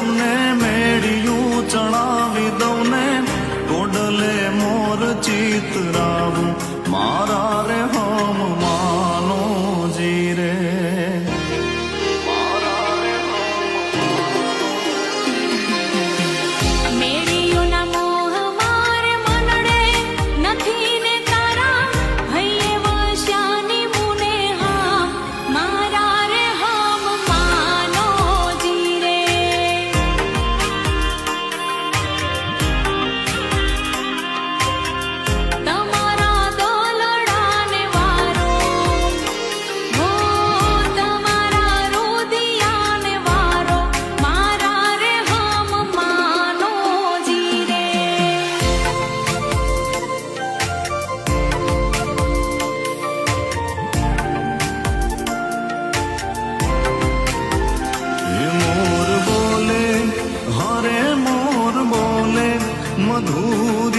તમને મેળ્યું ચણાવી દઉં ને ટોડલે મોર ચિતરાવું મારા રે હમ માનો જીરે મધુર